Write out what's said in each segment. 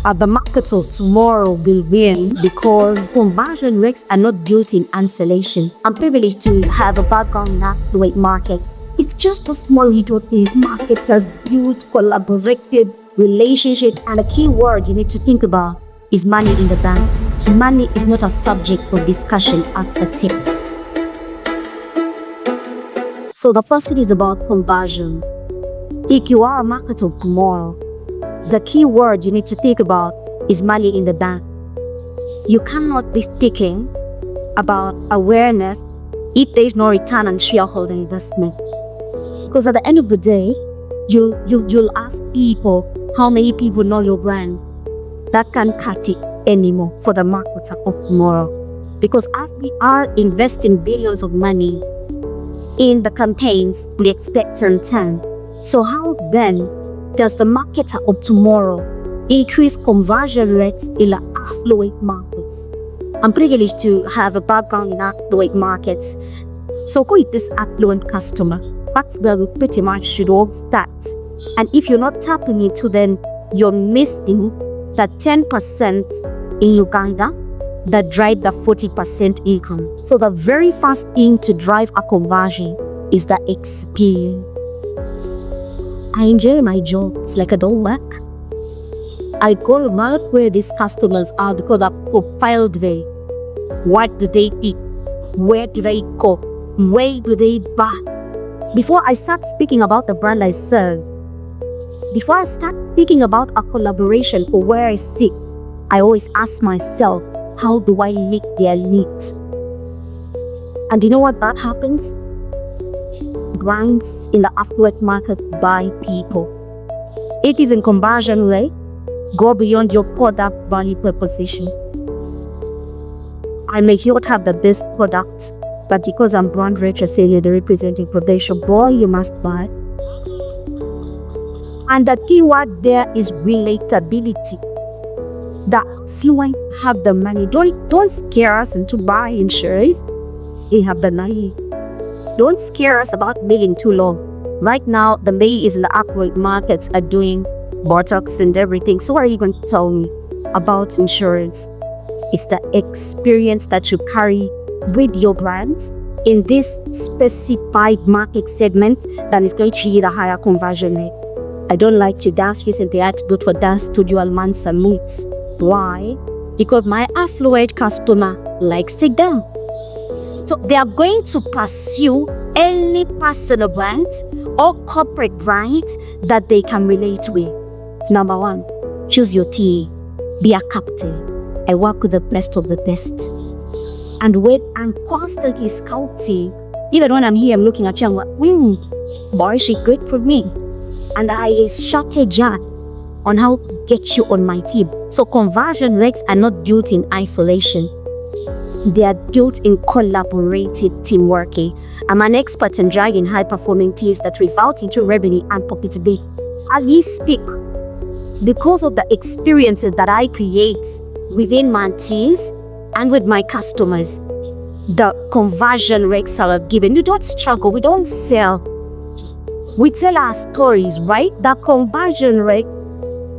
The markets of tomorrow will win because conversion rates are not built in isolation. I'm privileged to have a background in affluent markets. It's just a small little things marketers build collaborative relationship, and a key word you need to think about is money in the bank. Money is not a subject for discussion at the table. So the first thing is about conversion. If you are a market of tomorrow, the key word you need to think about is money in the bank. You cannot be speaking about awareness if there is no return on shareholder investment. Because at the end of the day, you'll ask people how many people know your brand. That can't cut it anymore for the market of tomorrow. Because as we are investing billions of money in the campaigns, we expect a return. So how then does the marketer of tomorrow increase conversion rates in the affluent markets? I'm privileged to have a background in affluent markets. So who is this affluent customer? That's where we pretty much should all start. And if you're not tapping into them, you're missing the 10% in Uganda that drive the 40% income. So the very first thing to drive a conversion is the experience. I enjoy my job. It's like I don't work. I go about where these customers are because I've profiled them. What do they eat? Where do they go? Where do they buy? Before I start speaking about the brand I serve, before I start thinking about a collaboration for where I sit, I always ask myself, how do I meet their needs? And you know what that happens? Brands in the affluent market buy people. It is in conversion rate, go beyond your product value proposition. I may not have the best products, but because I'm brand rich, the representing potential, boy, you must buy. And the key word there is relatability. The affluent have the money. Don't scare us into buy insurance. They have the money. Don't scare us about waiting too long. Right now, the ladies in the affluent markets are doing Botox and everything. So what are you going to tell me about insurance? It's the experience that you carry with your brands in this specified market segment that is going to yield a higher conversion rate. I don't like to dance recently. I had to go to a dance studio and learn some moves. Why? Because my affluent customer likes to dance. So they are going to pursue any personal brand or corporate brand that they can relate with. Number one, choose your TA. Be a captain. I work with the best of the best. And when I'm constantly scouting, even when I'm here, I'm looking at you, I'm like, boy, she good for me. And I strategize on how to get you on my team. So conversion rates are not built in isolation. They are built in collaborative teamwork. I'm an expert in driving high-performing teams that result into revenue and profitability. As we speak, because of the experiences that I create within my teams and with my customers, the conversion rates are given. You don't struggle. We don't sell. We tell our stories, right? The conversion rate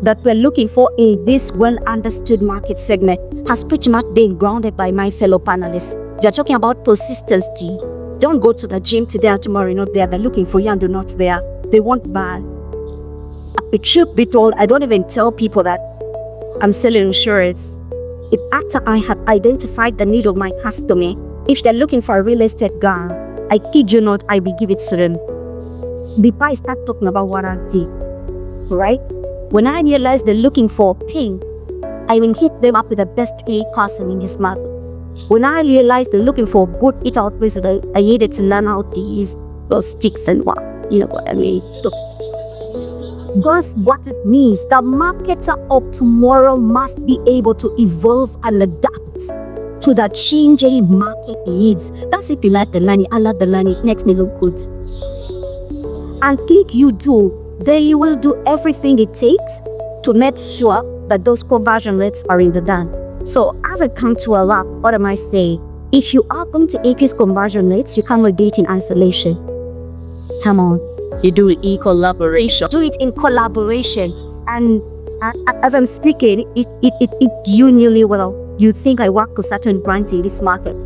that we're looking for in this well-understood market segment has pretty much been grounded by my fellow panelists. They're talking about consistency. Don't go to the gym today and tomorrow you're not there. They're looking for you and you're not there. They want bad. It should be told, I don't even tell people that I'm selling insurance. It's after I have identified the need of my customer. If they're looking for a real estate guy, I kid you not, I will give it to them. Before I start talking about what I did, right? When I realize they're looking for paint, I will hit them up with the best paid person in this market. When I realize they're looking for a good eat-out place, I needed to learn how to use those sticks and what, you know what I mean? So, that's what it means. The marketer of tomorrow must be able to evolve and adapt to the changing market needs. That's if you like the learning. I love the learning. It makes me look good. And if you do, then you will do everything it takes to make sure that those conversion rates are in the down. So as I come to a wrap, what am I saying? If you are going to increase conversion rates, you cannot do it in isolation. Come on. You do it in collaboration. Do it in collaboration. And As I'm speaking, you nearly well. You think I work for certain brands in this market.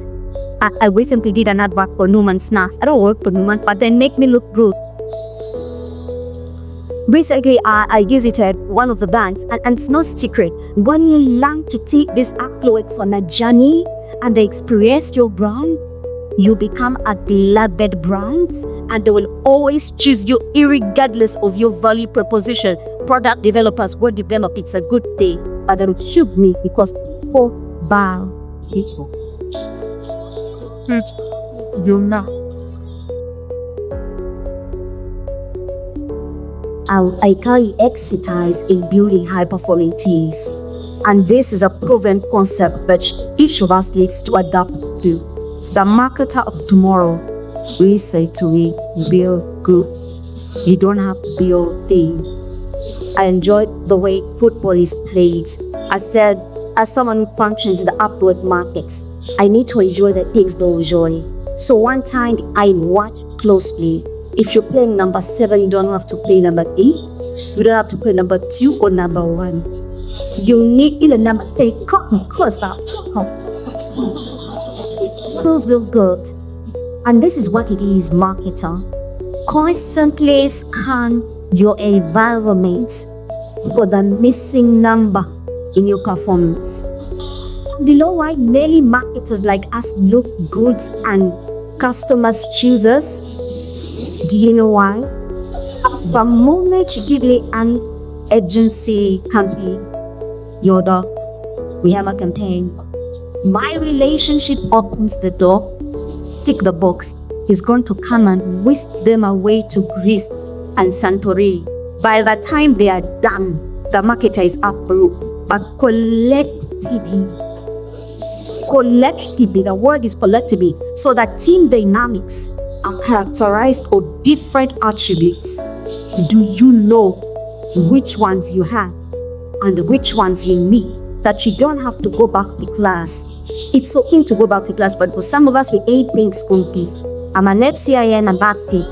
I recently did an advert for Newman Snacks. I don't work for Newman, but they make me look good. Recently, I visited one of the banks, and it's no secret. When you learn to take these affluents on a journey and they experience your brand, you become a beloved brand, and they will always choose you irregardless of your value proposition. Product developers will develop, it's a good thing, but they will choose me because people bow people. You know. I carry expertise in building high-performing teams, and this is a proven concept that each of us needs to adapt to. The marketer of tomorrow will say to me, build goods. You don't have to build things. I enjoyed the way football is played. I said, as someone who functions in the upward markets, I need to enjoy the things they enjoy. So one time I watched closely. If you're playing number 7, you don't have to play number 8. You don't have to play number 2 or number 1. You need either number 8. Come close up. Close will good. And this is what it is, marketer. Constantly scan your environment for the missing number in your performance. Below right, many marketers like us look good and customers choose us. Do you know why? The moment you give me an agency campaign, Yoda, we have a campaign. My relationship opens the door, tick the box. He's going to come and whisk them away to Greece and Santorini. By the time they are done, the marketer is approved. But collectively, the word is collectively, so that team dynamics are characterized of different attributes. Do you know which ones you have and which ones you need, that you don't have to go back to class? It's okay to go back to class, but for some of us, we ain't paying school fees. I'm an FCIN and that's it.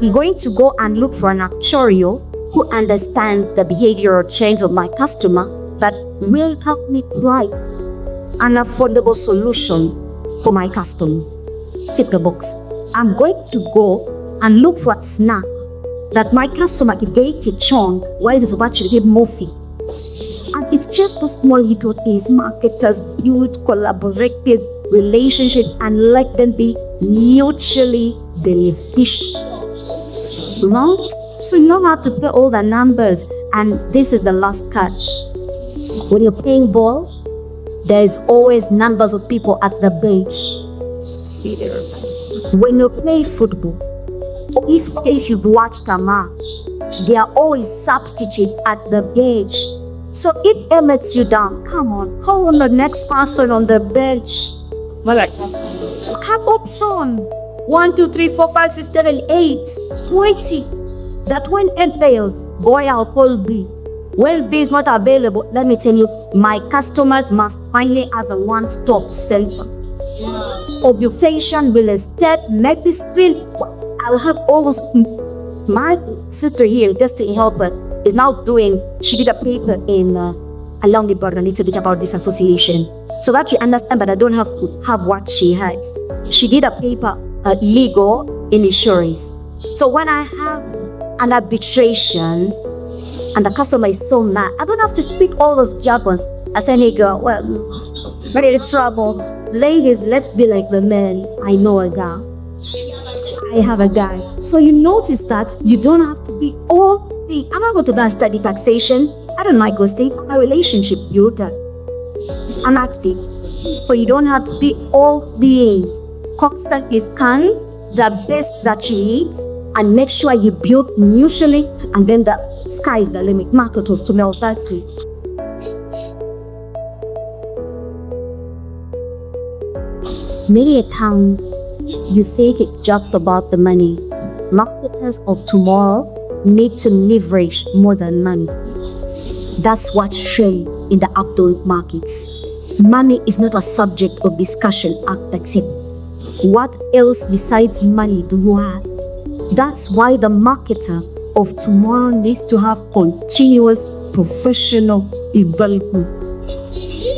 We're going to go and look for an actuarial who understands the behavioral change of my customer that will help me price an affordable solution for my customer. Tick the box. I'm going to go and look for a snack that my customer is going to churn while he's watching him movie. And it's just a small little things. Marketers build collaborative relationships and let them be mutually beneficial. Right? So you don't have to pay all the numbers. And this is the last catch. When you're playing ball, there's always numbers of people at the bench. When you play football, if you've watched a match, there are always substitutes at the bench. So if it lets you down, come on, call on the next person on the bench. Have option 1, 2, 3, 4, 5, 6, 7, 8, 20. That when it fails, boy, I'll call B. When B is not available, let me tell you, my customers must finally have a one-stop center. Obfuscation, real estate, medicine. I'll have all those. My sister here, just to help her, is now doing, she did a paper in along the border a little bit about this association. So that you understand that I don't have to have what she has. She did a paper, legal in insurance. So when I have an arbitration and the customer is so mad, I don't have to speak all those jargons. I say, hey girl, well, ready to trouble. Ladies, let's be like the men. I know a guy. I have a guy. So you notice that you don't have to be all the. I'm not going to go and study taxation. I don't like ghosting. My relationship builder. And that's it. So you don't have to be all these. Constantly scan the best that you need and make sure you build mutually, and then the sky is the limit. Marketers to melt, that's it. Many a times you think it's just about the money. Marketers of tomorrow need to leverage more than money. That's what's showing in the upward markets. Money is not a subject of discussion at the tip. What else besides money do you have? That's why the marketer of tomorrow needs to have continuous professional development.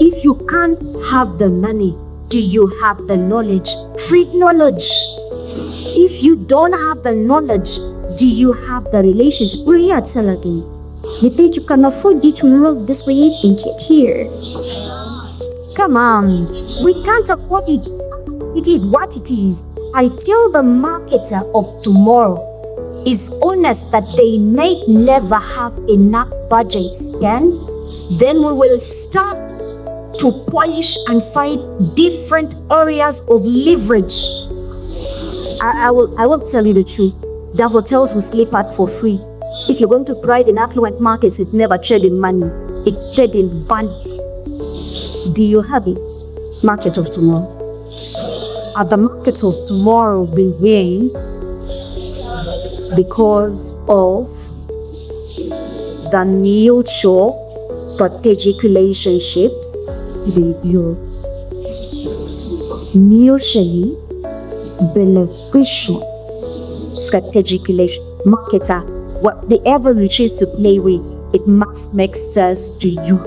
If you can't have the money, do you have the knowledge? Treat knowledge. If you don't have the knowledge, do you have the relationship? You think you can afford it to roll this way? You think it here? Come on, we can't afford it. It is what it is. Until the marketer of tomorrow is honest that they may never have enough budgets, then we will start to polish and find different areas of leverage. I will tell you the truth. The hotels will sleep out for free. If you're going to pride in affluent markets, it's never trading money. It's trading value. Do you have it? Market of tomorrow. Are the market of tomorrow will win because of the mutual strategic relationships they built, mutually beneficial strategic relation. Marketer, whatever you choose to play with, it must make sense to you.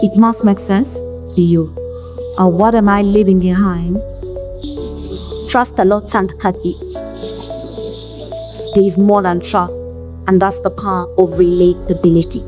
It must make sense to you. And what am I leaving behind? Trust a lot and cut it. There is more than trust, and that's the power of relatability.